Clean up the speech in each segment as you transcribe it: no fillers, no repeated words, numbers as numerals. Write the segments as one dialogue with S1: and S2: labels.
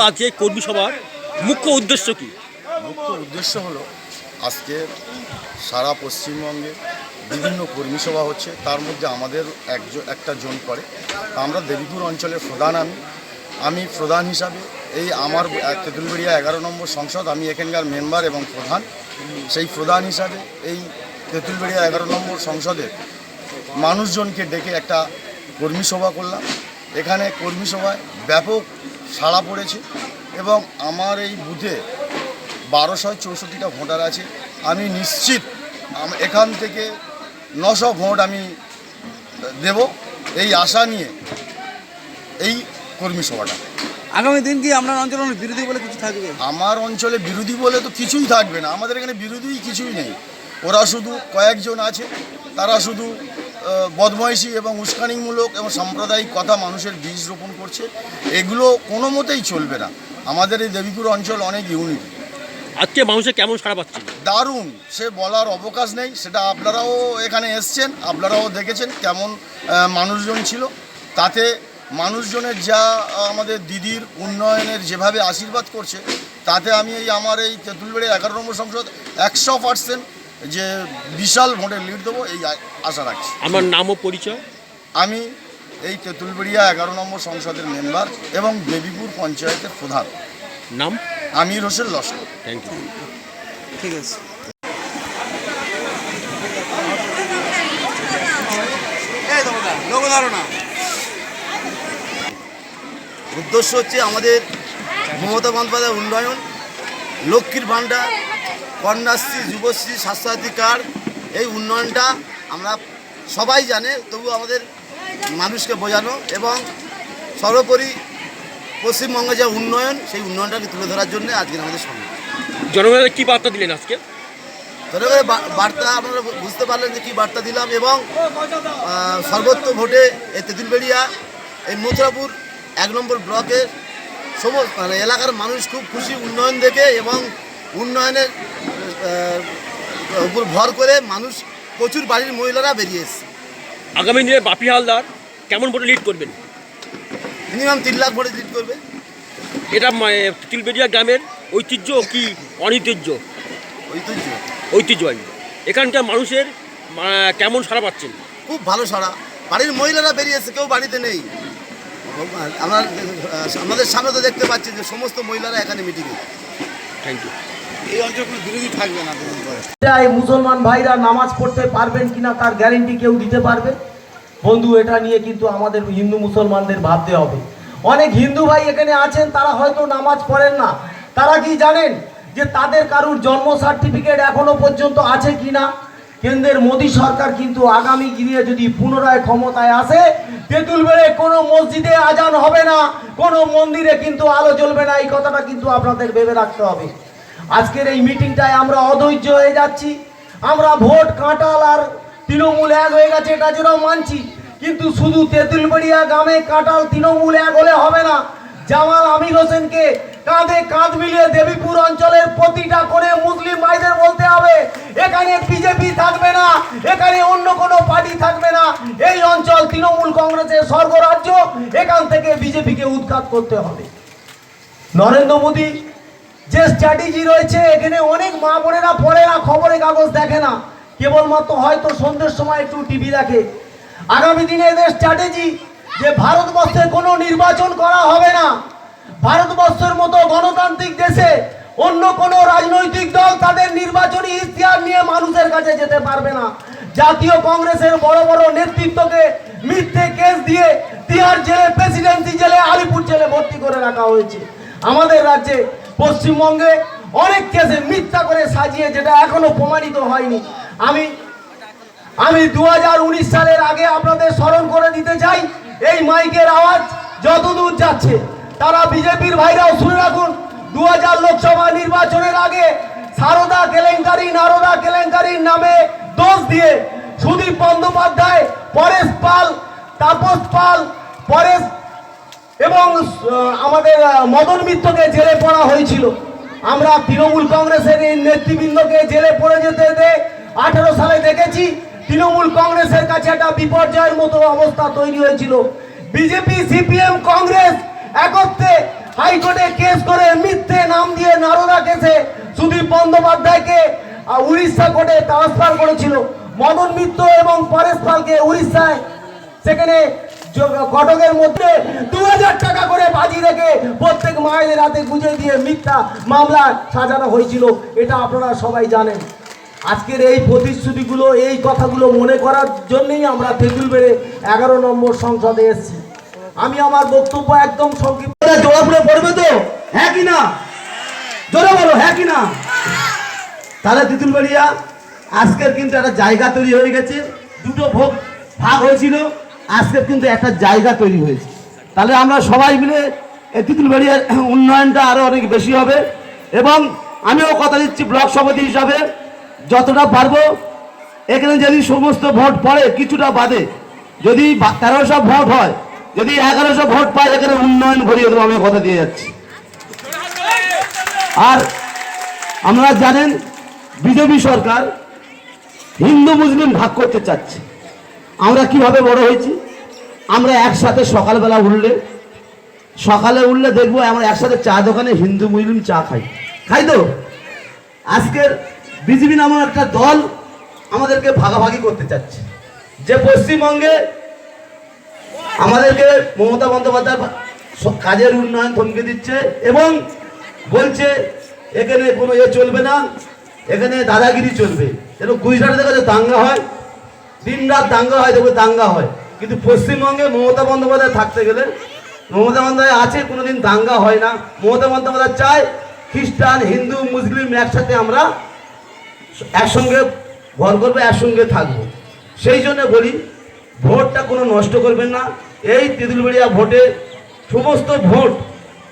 S1: আজকে কর্মী সভার মুখ্য উদ্দেশ্য কি?
S2: মুখ্য উদ্দেশ্য হলো আজকে সারা পশ্চিমবঙ্গে বিভিন্ন কর্মী সভা হচ্ছে, তার মধ্যে আমাদের একটা জোন পড়ে। আমরা দেবীপুর অঞ্চলের প্রধান, আমি প্রধান হিসাবে এই আমার তেঁতুলবেড়িয়া 11 নম্বর সংসদ, আমি এখানকার মেম্বার এবং প্রধান। সেই প্রধান হিসাবে এই তেঁতুলবেড়িয়া 11 নম্বর সংসদের মানুষজনকে ডেকে একটা কর্মী সভা করলাম। এখানে কর্মী সভায় ব্যাপক সাড়া পড়েছে এবং আমার এই বুথে 1264টা ভোটার আছে। আমি নিশ্চিত এখান থেকে 900 ভোট আমি দেব, এই আশা নিয়ে এই কর্মী সভাটা।
S3: আগামী দিন কি আপনার অঞ্চলে বিরোধী বলে কিছু থাকবে?
S2: আমার অঞ্চলে বিরোধী বলে তো কিছুই থাকবে না, আমাদের এখানে বিরোধী কিছুই নেই। ওরা শুধু কয়েকজন আছে, তারা শুধু বদমাইশি এবং উস্কানিমূলক এবং সাম্প্রদায়িক কথা মানুষের বীজ রোপণ করছে। এগুলো কোনো মতেই চলবে না। আমাদের এই দেবীপুর অঞ্চল অনেক ইউনিক।
S1: আজকে মানুষের কেমন সাড়া পাচ্ছে?
S2: দারুণ, সে বলার অবকাশ নেই। সেটা আপনারাও এখানে এসছেন, আপনারাও দেখেছেন কেমন মানুষজন ছিল। তাতে মানুষজনের যা আমাদের দিদির উন্নয়নের যেভাবে আশীর্বাদ করছে, তাতে আমি আমার এই তেঁতুলবেড়িয়া 11 নম্বর সংসদ 100% যে বিশাল ভোটের লিড দেবো এই আশা রাখছি।
S1: আমার নাম ও পরিচয়?
S2: আমি এই তেঁতুলবেড়িয়া 11 নম্বর সংসদের মেম্বার এবং দেবীপুর পঞ্চায়েতের প্রধান।
S1: নাম?
S2: আমির হোসেন লস্কর।
S1: Thank you.
S3: ঠিক আছে।
S4: উদ্দেশ্য হচ্ছে আমাদের মমতা বন্দ্যোপাধ্যায়ের উন্নয়ন, লক্ষ্মীর ভাণ্ডার, কন্যাশ্রী, যুবশ্রী, স্বাস্থ্যসাথী কার্ড, এই উন্নয়নটা আমরা সবাই জানে, তবু আমাদের মানুষকে বোঝানো এবং সর্বোপরি পশ্চিমবঙ্গে যে উন্নয়ন, সেই উন্নয়নটাকে তুলে ধরার জন্য আজকের আমাদের সঙ্গে।
S1: জনগণের কী বার্তা দিলেন আজকে?
S4: জনগণের বার্তা আপনারা বুঝতে পারলেন যে কী বার্তা দিলাম, এবং সর্বোচ্চ ভোটে এই তেঁতুলবেড়িয়া, এই মথুরাপুর 1 নম্বর ব্লকের সমস্ত এলাকার মানুষ খুব খুশি উন্নয়ন দেখে, এবং উন্নয়নের উপর ভর করে মানুষ প্রচুর বাড়ির মহিলারা বেরিয়ে এসছে।
S1: আগামী দিনে বাপি হালদার কেমন ভোটে লিড করবেন?
S4: মিনিমাম 3 লাখ ভোটে লিড করবে।
S1: এটা তেঁতুলবেড়িয়া গ্রামের ঐতিহ্য কি অনৈতিহ্য?
S4: ঐতিহ্য,
S1: ঐতিহ্যবাহী। এখানকার মানুষের কেমন সাড়া পাচ্ছেন?
S4: খুব ভালো সাড়া। বাড়ির মহিলারা বেরিয়ে এসছে, কেউ বাড়িতে নেই। আমাদের সামনে তো দেখতে পাচ্ছি যে সমস্ত মহিলারা এখানে মিটিংয়ে।
S1: Thank you.
S4: এই অঞ্চল কোনো বিরোধী থাকবে না।
S5: এই মুসলমান ভাইরা নামাজ পড়তে পারবেন কিনা তার গ্যারেন্টি কেউ দিতে পারবে? বন্ধু, এটা নিয়ে কিন্তু আমাদের হিন্দু মুসলমানদের ভাবতে হবে। অনেক হিন্দু ভাই এখানে আছেন, তারা হয়তো নামাজ পড়েন না। তারা কি জানেন যে তাদের কারুর জন্ম সার্টিফিকেট এখনো পর্যন্ত আছে কিনা? কেন্দ্রের মোদী সরকার কিন্তু আগামী দিনে যদি পুনরায় ক্ষমতায় আসে, তেঁতুলবেড়ে কোনো মসজিদে আজান হবে না, কোনো মন্দিরে কিন্তু আলো জ্বলবে না। এই কথাটা কিন্তু আপনাদের ভেবে রাখতে হবে। আজকের এই মিটিংটায় আমরা অধৈর্য হয়ে যাচ্ছি। আমরা ভোট কাঁঠাল আর তৃণমূল এক হয়ে গেছে, এটা যেটাও মানছি, কিন্তু শুধু তেঁতুলবেড়িয়া গ্রামে কাঁঠাল তৃণমূল এক হলে হবে না। জামাল আমির হোসেনকে কাঁধে কাঁধ মিলিয়ে দেবীপুর অঞ্চলের প্রতিটা কোণে মুসলিম ভাইদের বলতে হবে, এখানে বিজেপি থাকবে না, এখানে অন্য কোনো পার্টি থাকবে না। এই অঞ্চল তৃণমূল কংগ্রেসের স্বর্গরাজ্য, এখান থেকে বিজেপিকে উৎখাত করতে হবে। নরেন্দ্র মোদী যে স্ট্র্যাটেজি রয়েছে, এখানে অনেক মা বোনেরা পড়ে না, খবরের কাগজ দেখে না, কেবলমাত্র হয়তো সন্ধ্যের সময় একটু টিভি দেখে। আগামী দিনে এদের স্ট্র্যাটেজি যে ভারতবর্ষে কোনো নির্বাচন করা হবে না। ভারতবর্ষের মতো গণতান্ত্রিক দেশে অন্য কোনো রাজনৈতিক দল তাদের নির্বাচনী ইশতেহার নিয়ে মানুষের কাছে যেতে পারবে না। জাতীয় কংগ্রেসের বড় বড় নেতৃত্বকে মিথ্যে কেস দিয়ে তিহার জেলে, প্রেসিডেন্সি জেলে, আলিপুর জেলে ভর্তি করে রাখা হয়েছে। আমাদের রাজ্যে পশ্চিমবঙ্গে অনেক কেসে মিথ্যা করে সাজিয়ে, যেটা এখনো প্রমাণিত হয়নি। আমি 2019 সালের আগে আপনাদের স্মরণ করে দিতে চাই, এই মাইকের আওয়াজ যতদূর যাচ্ছে, তারা বিজেপির ভাইরাও শুনে রাখুন। 2000 লোকসভা নির্বাচনের আগে সারদা কেলেঙ্কারি, নারদা কেলেঙ্কারির নামে দোষ দিয়ে সুদীপ বন্দ্যোপাধ্যায়, পরেশ পাল, তাপস পাল, পরেশ এবং আমাদের মদন মিত্রকে জেলে পড়া হয়েছিল। আমরা তৃণমূল কংগ্রেসের এই নেতৃবৃন্দকে জেলে পড়ে যেতে 18 সালে দেখেছি। তৃণমূল কংগ্রেসের কাছে একটা বিপর্যয়ের মতো অবস্থা তৈরি হয়েছিল। বিজেপি, সিপিএম, কংগ্রেস একত্রে হাইকোর্টে কেস করে মিথ্যে নাম দিয়ে নারদা কেসে সুদীপ বন্দ্যোপাধ্যায়কে উড়িষ্যা কোর্টে ট্রান্সফার করেছিল। মদন মিত্র এবং পরেশ পালকে উড়িষ্যায় সেখানে কটকের মধ্যে 2000 টাকা করে বাজি রেখে প্রত্যেক মায়েদের হাতে গুঁজে দিয়ে মিথ্যা মামলা সাজানো হয়েছিল। এটা আপনারা সবাই জানেন। আজকের এই প্রতিশ্রুতিগুলো, এই কথাগুলো মনে করার জন্যই আমরা তেঁতুলবেড়ে 11 নম্বর সংসদে এসেছি। আমি আমার বক্তব্য একদম সংক্ষিপ্ত। জোড়াপুরে পড়বে তো, হ্যাঁ কি না? জোরে বলো, হ্যাঁ কি না? তাহলে তেঁতুলবেড়িয়া আজকের কিন্তু একটা জায়গা তৈরি হয়ে গেছে। দুটো ভাগ হয়েছিল, আজকের কিন্তু একটা জায়গা তৈরি হয়েছে। তাহলে আমরা সবাই মিলে এই তেঁতুলবেড়িয়ার উন্নয়নটা আরো অনেক বেশি হবে। এবং আমিও কথা দিচ্ছি ব্লক সভাপতি হিসাবে যতটা পারবো এখানে যদি সমস্ত ভোট পড়ে কিছুটা বাদে, যদি 1300 ভোট হয়, যদি 1100 ভোট পায়, এখানে উন্নয়ন ঘটিয়ে দেবো, আমি কথা দিয়ে যাচ্ছি। আর আমরা জানেন বিজেপি সরকার হিন্দু মুসলিম ভাগ করতে চাচ্ছে। আমরা কিভাবে বড় হয়েছি? আমরা একসাথে সকালে উঠলে দেখবো আমরা একসাথে চা দোকানে হিন্দু মুসলিম চা খাই তো। আজকের বিজেপি নামক একটা দল আমাদেরকে ভাগাভাগি করতে চাচ্ছে, যে পশ্চিমবঙ্গে আমাদেরকে মমতা বন্দ্যোপাধ্যায় কাজের উন্নয়ন থমকে দিচ্ছে এবং বলছে এখানে কোনো চলবে না, এখানে দাদাগিরি চলবে। যেন গুজরাটে দেখা যায় দাঙ্গা হয়, দিন রাত দাঙ্গা হয়, দেখবে দাঙ্গা হয়। কিন্তু পশ্চিমবঙ্গে মমতা বন্দ্যোপাধ্যায় থাকতে গেলে, মমতা বন্দ্যোপাধ্যায় আছে, কোনোদিন দাঙ্গা হয় না। মমতা বন্দ্যোপাধ্যায় চায় খ্রিস্টান হিন্দু মুসলিম একসাথে আমরা একসঙ্গে ঘর করবো, একসঙ্গে থাকবো। সেই জন্য বলি ভোটটা কোনো নষ্ট করবেন না। এই তেঁতুলবেড়িয়া ভোটে সমস্ত ভোট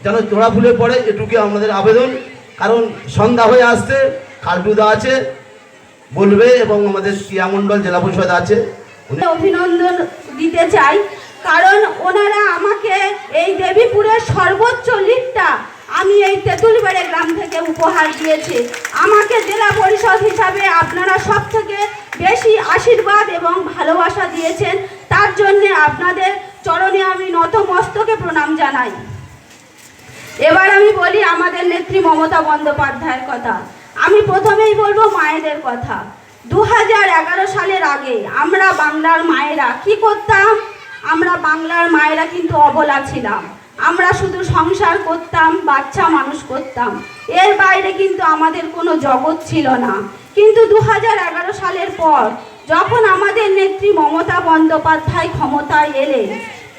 S5: যেন জোড়া ফুলে পড়ে, এটুকু আমাদের আবেদন। কারণ সন্ধ্যা হয়ে আসছে, খালটুদা আছে বলবে এবং আমাদের ক্রিয়ামণ্ডল জেলা পরিষদ আছে।
S6: অভিনন্দন দিতে চাই, কারণ ওনারা আমাকে এই দেবীপুরের সর্বোচ্চ লিডটা আমি এই তেঁতুলবেড়ে গ্রাম থেকে উপহার দিয়েছে। আমাকে জেলা পরিষদ হিসাবে আপনারা সব থেকে বেশি আশীর্বাদ এবং ভালোবাসা দিয়েছেন, তার জন্য আপনাদের চরণে আমি নতমস্তকে প্রণাম জানাই। এবার আমি বলি আমাদের নেত্রী মমতা বন্দ্যোপাধ্যায়ের কথা। আমি প্রথমেই বলবো মায়েদের কথা। 2011 সালের আগে আমরা বাংলার মায়েরা কি করতাম? আমরা বাংলার মায়েরা কিন্তু অবলা ছিলাম। আমরা শুধু সংসার করতাম, বাচ্চা মানুষ করতাম, এর বাইরে কিন্তু আমাদের কোনো জগৎ ছিল না। কিন্তু 2011 সালের পর যখন আমাদের নেত্রী মমতা বন্দ্যোপাধ্যায় ক্ষমতায় এলেন,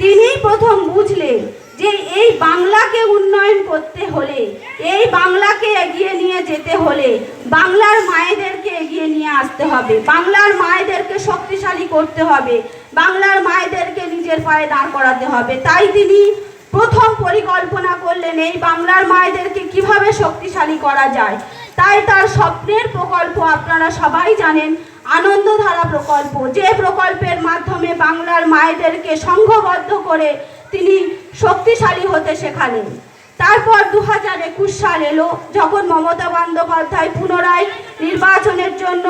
S6: তিনিই প্রথম বুঝলেন যে এই বাংলাকে উন্নয়ন করতে হলে, এই বাংলাকে এগিয়ে নিয়ে যেতে হলে বাংলার মায়েদেরকে এগিয়ে নিয়ে আসতে হবে, বাংলার মায়েদেরকে শক্তিশালী করতে হবে, বাংলার মায়েদেরকে নিজের পায়ে দাঁড় করাতে হবে। তাই তিনি প্রথম পরিকল্পনা করলেন এই বাংলার মায়েদেরকে কিভাবে শক্তিশালী করা যায়। তাই তার স্বপ্নের প্রকল্প আপনারা সবাই জানেন, আনন্দধারা প্রকল্প, যে প্রকল্পের মাধ্যমে বাংলার মায়েদেরকে সংঘবদ্ধ করে তিনি শক্তিশালী হতে শেখালেন। তারপর 2021 সাল এলো, যখন মমতা বন্দ্যোপাধ্যায় পুনরায় নির্বাচনের জন্য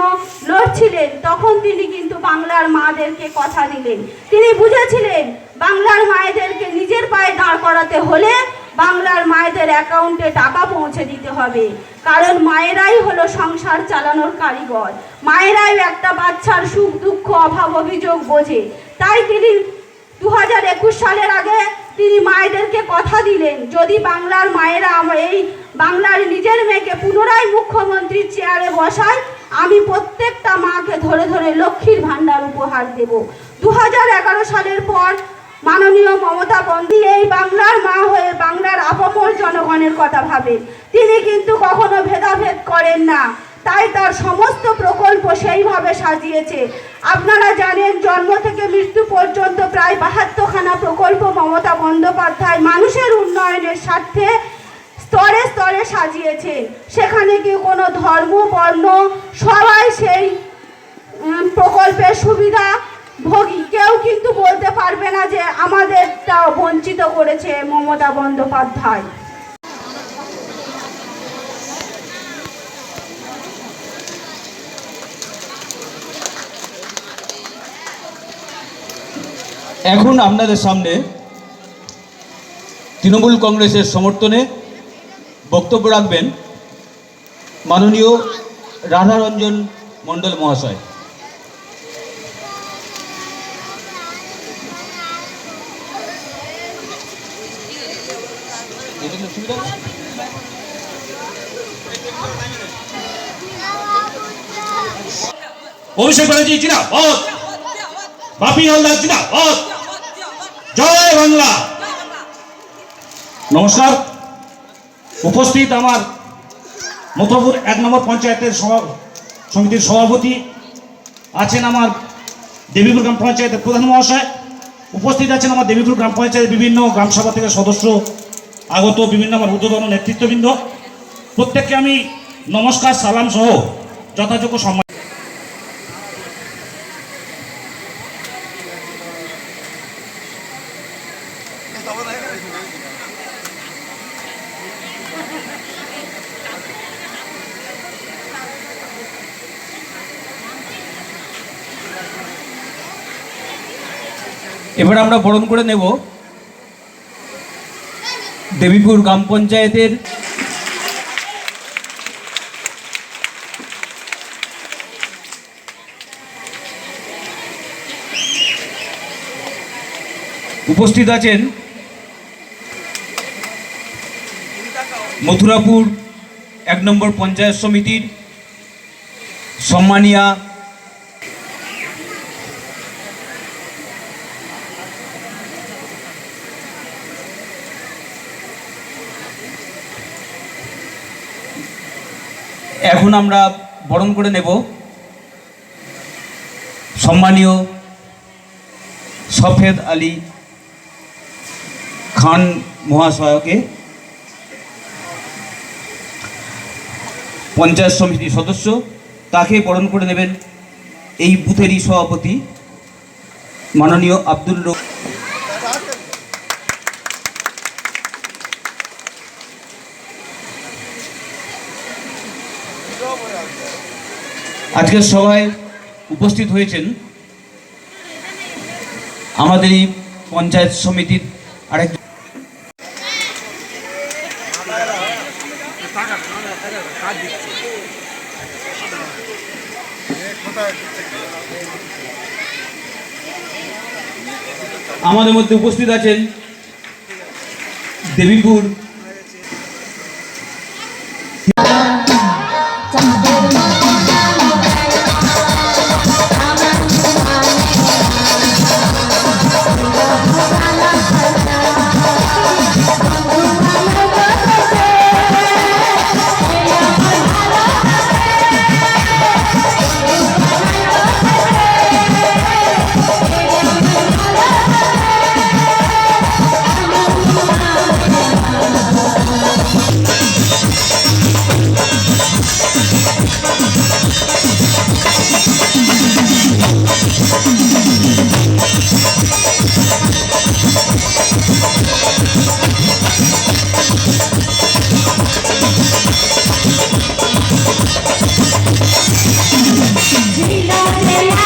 S6: লড়ছিলেন, তখন তিনি কিন্তু বাংলার মাদেরকে কথা দিলেন। তিনি বুঝেছিলেন বাংলার মায়েদেরকে নিজের পায়ে দাঁড় করাতে হলে বাংলার মায়েদের অ্যাকাউন্টে টাকা পৌঁছে দিতে হবে, কারণ মায়েরাই হলো সংসার চালানোর কারিগর, মায়েরাই একটা বাচ্চার সুখ দুঃখ অভাব অভিযোগ বোঝে। তাই তিনি 2021 সালের আগে তিনি মায়েদেরকে কথা দিলেন, যদি বাংলার মায়েরা এই বাংলার নিজের মেয়েকে পুনরায় মুখ্যমন্ত্রীর চেয়ারে বসায়, আমি প্রত্যেকটা মাকে ধরে ধরে লক্ষ্মীর ভাণ্ডার উপহার দেব। 2011 সালের পর মাননীয় মমতা বন্দ্যোপাধ্যায় এই বাংলার মা হয়ে বাংলার আপামর জনগণের কথা ভাবেন। তিনি কিন্তু কখনো ভেদাভেদ করেন না, তাই তার সমস্ত প্রকল্প সেইভাবে সাজিয়েছে। আপনারা জানেন জন্ম থেকে মৃত্যু পর্যন্ত প্রায় 72খানা প্রকল্প মমতা বন্দ্যোপাধ্যায় মানুষের উন্নয়নের স্বার্থে স্তরে স্তরে সাজিয়েছে। সেখানে কি কোনো ধর্ম বর্ণ সবাই সেই প্রকল্পের সুবিধা ভোগী, কেউ কিন্তু বলতে পারবে না যে আমাদেরটা বঞ্চিত করেছে মমতা বন্দ্যোপাধ্যায়।
S7: এখন আপনাদের সামনে তৃণমূল কংগ্রেসের সমর্থনে বক্তব্য রাখবেন মাননীয় রাধারঞ্জন মণ্ডল মহাশয়।
S8: অভিষেক ব্যানার্জি জিন্দাবাদ, বাপি হালদার জিন্দাবাদ, জয় বাংলা। নমস্কার। উপস্থিত আমার মথুরাপুর 1 নম্বর পঞ্চায়েতের সমিতির সভাপতি আছেন, আমার দেবীপুর গ্রাম পঞ্চায়েতের প্রধান মহাশয় উপস্থিত আছেন, আমার দেবীপুর গ্রাম পঞ্চায়েতের বিভিন্ন গ্রামসভা থেকে সদস্য আগত, বিভিন্ন আমার ঊর্ধ্বতন নেতৃত্ববৃন্দ, প্রত্যেককে আমি নমস্কার, সালাম সহ যথাযোগ্য সম্মান।
S7: এবার আমরা বরণ করে নেব দেবীপুর গ্রাম পঞ্চায়েতের উপস্থিত আছেন মথুরাপুর 1 নম্বর পঞ্চায়েত সমিতির সম্মানীয়া এখন আমরা বরণ করে নেব সম্মানীয় সফেদ আলী খান মহাশয়কে, পঞ্চায়েত সমিতির সদস্য। তাকে বরণ করে নেবেন এই বুথেরই সভাপতি মাননীয় আব্দুল রব। আজকের সভায় উপস্থিত হয়েছেন আমাদের এই পঞ্চায়েত সমিতির আরেক আমাদের মধ্যে উপস্থিত আছেন দেবীপুর
S9: Jina